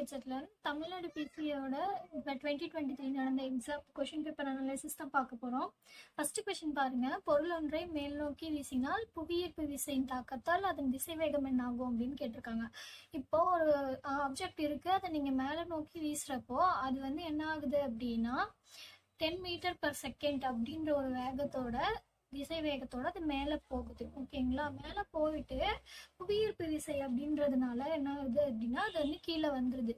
செட்ல தமிழ்நாடு பிசியோட இப்போ 2023 நடந்த எக்ஸாம் கொஷின் பேப்பர் அனாலிசிஸ் தான் பார்க்க போகிறோம். ஃபர்ஸ்ட் கொஷின் பாருங்க. பொருள் ஒன்றை மேல் நோக்கி வீசினால் புவியீர்ப்பு விசையின் தாக்கத்தால் அதன் திசைவேகம் என்ன ஆகும் அப்படின்னு கேட்டிருக்காங்க. இப்போ ஒரு ஆப்ஜெக்ட் இருக்கு, அதை நீங்க மேலே நோக்கி வீசுறப்போ அது வந்து என்ன ஆகுது அப்படின்னா 10 மீட்டர் பர் செகண்ட் அப்படின்ற ஒரு வேகத்தோட திசை வேகத்தோட அது மேலே போகுது. ஓகேங்களா? மேலே போயிட்டு புவியீர்ப்பு விசை அப்படின்றதுனால என்ன ஆகுது அப்படின்னா அது வந்து கீழே வந்துடுது.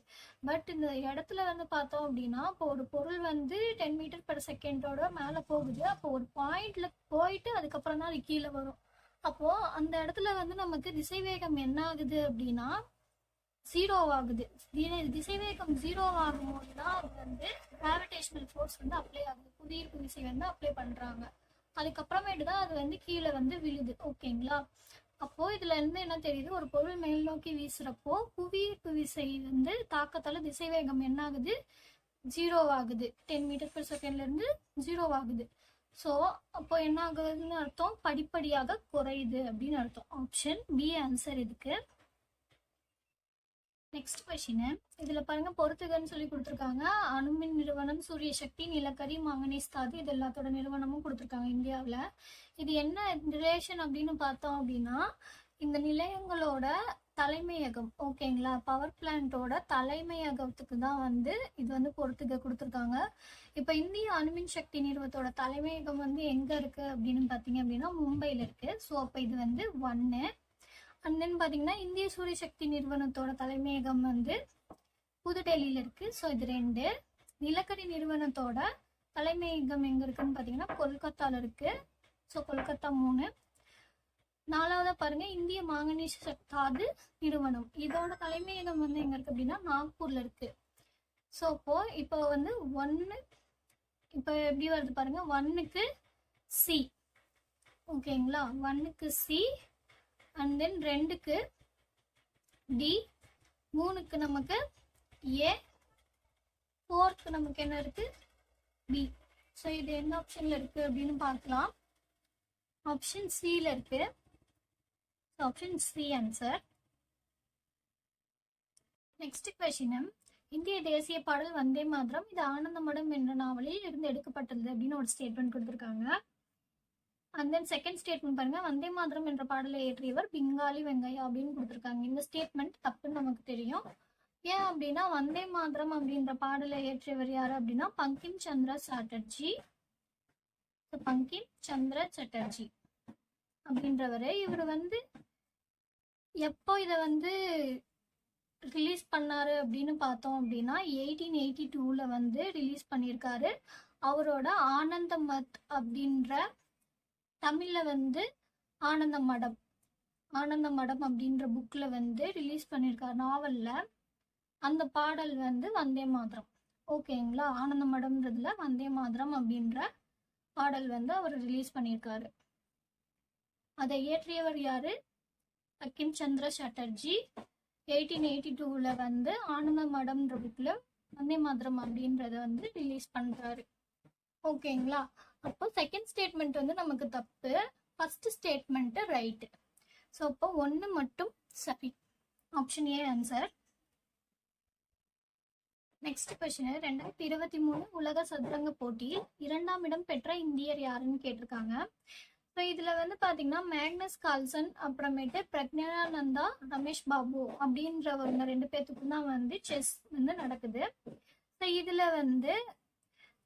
பட் இந்த இடத்துல வந்து பார்த்தோம் அப்படின்னா இப்போ ஒரு பொருள் வந்து 10 மீட்டர் பர் செகண்டோட மேலே போகுது. அப்போ ஒரு பாயிண்ட்ல போயிட்டு அதுக்கப்புறம் தான் அது கீழே வரும். அப்போ அந்த இடத்துல வந்து நமக்கு திசைவேகம் என்ன ஆகுது அப்படின்னா 0 ஆகுது. திசைவேகம் 0 ஆகும் போது தான் அது வந்து கிராவிடேஷனல் ஃபோர்ஸ் வந்து அப்ளை ஆகுது, புவியீர்ப்பு விசை வந்து அப்ளை பண்றாங்க. அதுக்கப்புறமேட்டு தான் அது வந்து கீழே வந்து விழுது. ஓகேங்களா? அப்போ இதுல இருந்து என்ன தெரியுது, ஒரு பொருள் மேல் நோக்கி வீசுறப்போ புவியீர்ப்பு விசை வந்து தாக்கத்தால திசைவேகம் என்ன ஆகுது, 0 ஆகுது. 10 மீட்டர் பர் செகண்ட்ல இருந்து 0 ஆகுது. ஸோ அப்போ என்ன ஆகுதுன்னு அர்த்தம், படிப்படியாக குறையுது அப்படின்னு அர்த்தம். ஆப்ஷன் பி ஆன்சர் இதுக்கு. நெக்ஸ்ட் கொஸ்டின், இதுல பாருங்க பொறுத்துகன்னு சொல்லி கொடுத்துருக்காங்க. அணுமின் நிறுவனம், சூரிய சக்தி, நிலக்கரி, மாங்கனீஸ் தாது, இது எல்லாத்தோட நிறுவனமும் கொடுத்துருக்காங்க இந்தியாவில். இது என்ன ரிலேஷன் அப்படின்னு பார்த்தோம் அப்படின்னா இந்த நிலையங்களோட தலைமையகம், ஓகேங்களா, பவர் பிளான்ட்டோட தலைமையகத்துக்கு தான் வந்து இது வந்து பொறுத்துக கொடுத்துருக்காங்க. இப்போ இந்திய அணுமின் சக்தி நிறுவனத்தோட தலைமையகம் வந்து எங்க இருக்கு அப்படின்னு பார்த்தீங்க அப்படின்னா மும்பையில் இருக்கு. ஸோ அப்போ இது வந்து 1. அண்ட் தென் பார்த்தீங்கன்னா இந்திய சூரிய சக்தி நிறுவனத்தோட தலைமையகம் வந்து புதுடெல்லியில் இருக்கு. ஸோ இது 2. நிலக்கரி நிறுவனத்தோட தலைமையகம் எங்க இருக்குன்னு பார்த்தீங்கன்னா கொல்கத்தால இருக்கு. ஸோ கொல்கத்தா 3. 4வதா பாருங்க இந்திய மாங்கனீஸ் தாது நிறுவனம், இதோட தலைமையகம் வந்து எங்க இருக்கு அப்படின்னா நாக்பூர்ல இருக்கு. ஸோ இப்போ வந்து 1 இப்போ எப்படி வருது பாருங்க, 1க்கு சி, ஓகேங்களா, 1க்கு சி, அண்ட் தென் 2க்கு டி, 3க்கு நமக்கு ஏ, 4க்கு நமக்கு என்ன இருக்கு, பி. ஸோ இது எந்த ஆப்ஷன்ல இருக்கு அப்படின்னு பார்க்கலாம். ஆப்ஷன் சில இருக்கு. Option C answer. Next question, இந்திய தேசிய பாடல் வந்தே மாதரம், இது ஆனந்தமடம் என்ற நாவலில் இருந்து எடுக்கப்பட்டது அப்படின்னு ஒரு ஸ்டேட்மெண்ட் கொடுத்துருக்காங்க. அண்ட் தென் செகண்ட் ஸ்டேட்மெண்ட் பாருங்க, வந்தே மாதரம் என்ற பாடலை இயற்றியவர் பெங்காலி வெங்கையா அப்படின்னு கொடுத்துருக்காங்க. இந்த ஸ்டேட்மெண்ட் தப்புன்னு நமக்கு தெரியும். ஏன் அப்படின்னா வந்தே மாதரம் அப்படின்ற பாடலை இயற்றியவர் யாரு அப்படின்னா பங்கிம் சந்திர சாட்டர்ஜி. பங்கிம் சந்திர சாட்டர்ஜி அப்படின்றவரு. இவர் வந்து எப்போ இதை வந்து ரிலீஸ் பண்ணாரு அப்படின்னு பார்த்தோம் அப்படின்னா 1882ல வந்து ரிலீஸ் பண்ணியிருக்காரு. அவரோட ஆனந்த மத் அப்படின்ற தமிழ்ல வந்து ஆனந்த மடம் அப்படின்ற புக்ல வந்து ரிலீஸ் பண்ணியிருக்காரு நாவல்ல. அந்த பாடல் வந்து வந்தே மாதரம், ஓகேங்களா. ஆனந்த மடம்ன்றதுல வந்தே மாதரம் அப்படின்ற பாடல் வந்து அவர் ரிலீஸ் பண்ணியிருக்காரு. அதை இயற்றியவர் யாரு, பங்கிம் சந்திர சாட்டர்ஜி. 1882ல வந்து ஆனந்த மடம்ன்ற புக்ல வந்தே மாதரம் அப்படின்றத வந்து ரிலீஸ் பண்றாரு. ஓகேங்களா. அப்போ செகண்ட் ஸ்டேட்மெண்ட் வந்து நமக்கு தப்பு, ஃபர்ஸ்ட் ஸ்டேட்மெண்ட் ரைட். ஸோ அப்போ 1 மட்டும் சரி. Option A answer. Next question, 2023 உலக சதுரங்க போட்டியில் 2ஆம் இடம் பெற்ற இந்தியர் யாருன்னு கேட்டிருக்காங்க. ஸோ இதுல வந்து பாத்தீங்கன்னா மேக்னஸ் கால்சன், அப்புறமேட்டு பிரக்ஞானந்தா, ரமேஷ் பாபு அப்படின்றவங்க 2 பேத்துக்கும் தான் வந்து செஸ் வந்து நடக்குது. ஸோ இதுல வந்து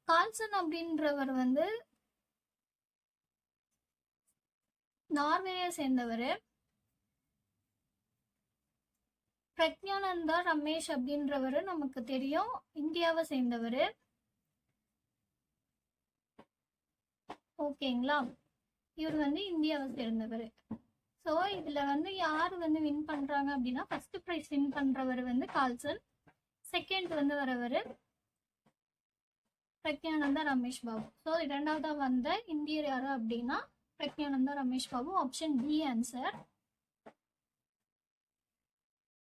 கால்சன் அப்படின்றவர் வந்து நார்வேயை சேர்ந்தவர். பிரக்ஞானந்தா ரமேஷ் அப்படின்றவர் நமக்கு தெரியும் இந்தியாவை சேர்ந்தவர். ஓகேங்களா. இவர் வந்து இந்தியாவை சேர்ந்தவர். ஸோ இதுல வந்து யாரு வந்து வின் பண்றாங்க அப்படின்னா ஃபர்ஸ்ட் பிரைஸ் வின் பண்றவர் வந்து கால்சன், செகண்ட் வந்து வரவர் பிரக்ஞானந்தா ரமேஷ் பாபு. ஸோ 2வதா வந்த இந்தியர் யாரு அப்படின்னா Praggnanandhaa Ramesh Babu. Option D answer.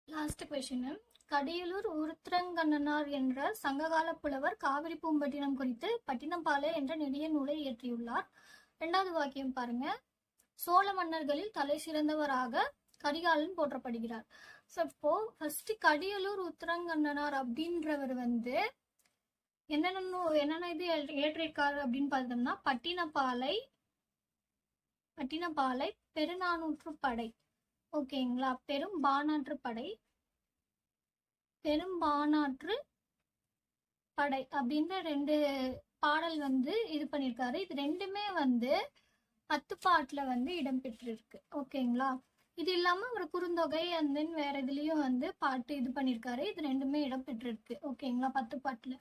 Last question, Kadiyalur Uruthirangannanar என்ற சங்ககால புலவர் காவிரி பூம்பட்டினம் குறித்து பட்டினப்பாலை என்ற நெடிய நூலை இயற்றியுள்ளார். 2வது வாக்கியம் பாருங்க, சோழ மன்னர்களில் தலை சிறந்தவராக கரிகாலன் போற்றப்படுகிறார். ஸோ இப்போ ஃபர்ஸ்ட் கடியலூர் உத்தரங்கண்ணனார் அப்படின்றவர் வந்து என்னென்ன இது ஏற்றிருக்காரு அப்படின்னு பார்த்தோம்னா பட்டினப்பாலை பெருநானூற்று படை, ஓகேங்களா, பெரும்பானாற்று படை அப்படின்ற 2 பாடல் வந்து இது பண்ணியிருக்காரு. இது 2மே வந்து 10 பாட்டுல வந்து இடம்பெற்றிருக்கு, ஓகேங்களா. இது இல்லாம அவர் குறுந்தொகை and then வேற இதுலயும் வந்து பாட்டு இது பண்ணியிருக்காரு. இது 2மே இடம்பெற்றிருக்கு, ஓகேங்களா, 10 பாட்டுல.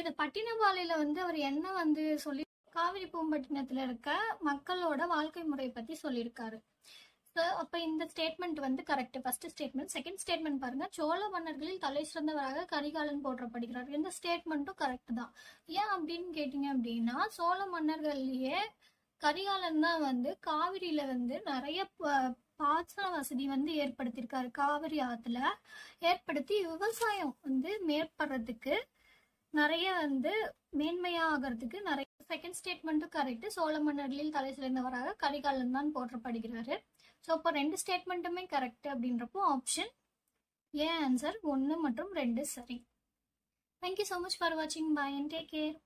இது பட்டினப்பாலையில வந்து அவர் என்ன வந்து சொல்லி காவிரி பூம்பட்டினத்துல இருக்க மக்களோட வாழ்க்கை முறை பத்தி சொல்லியிருக்காரு. அப்ப இந்த ஸ்டேட்மெண்ட் வந்து correct, first statement. Second statement பாருங்க, சோழ மன்னர்களில் தலை சிறந்தவராக கரிகாலன் போற்றப்படுகிறார். இந்த ஸ்டேட்மெண்ட்டும் கரெக்ட் தான். ஏன் அப்படின்னு கேட்டீங்க அப்படின்னா, சோழ மன்னர்கள்லயே கரிகாலன் தான் வந்து காவிரியில வந்து நிறைய பாசன வசதி வந்து ஏற்படுத்தியிருக்காரு. காவிரி ஆத்துல ஏற்படுத்தி விவசாயம் வந்து மேற்படுறதுக்கு நிறைய வந்து மேன்மையாகிறதுக்கு நிறைய. செகண்ட் ஸ்டேட்மெண்ட்டும் கரெக்ட், சோழ மன்னர்களில் தலை சிறந்தவராக கரிகாலன் தான் போற்றப்படுகிறாரு. ஸோ இப்போ 2 ஸ்டேட்மெண்ட்டுமே கரெக்ட் அப்படின்றப்போ ஆப்ஷன் ஏ ஆன்சர் 1 மற்றும் 2 சரி. தேங்க்யூ ஸோ மச் ஃபார் வாட்சிங். Bye and take care.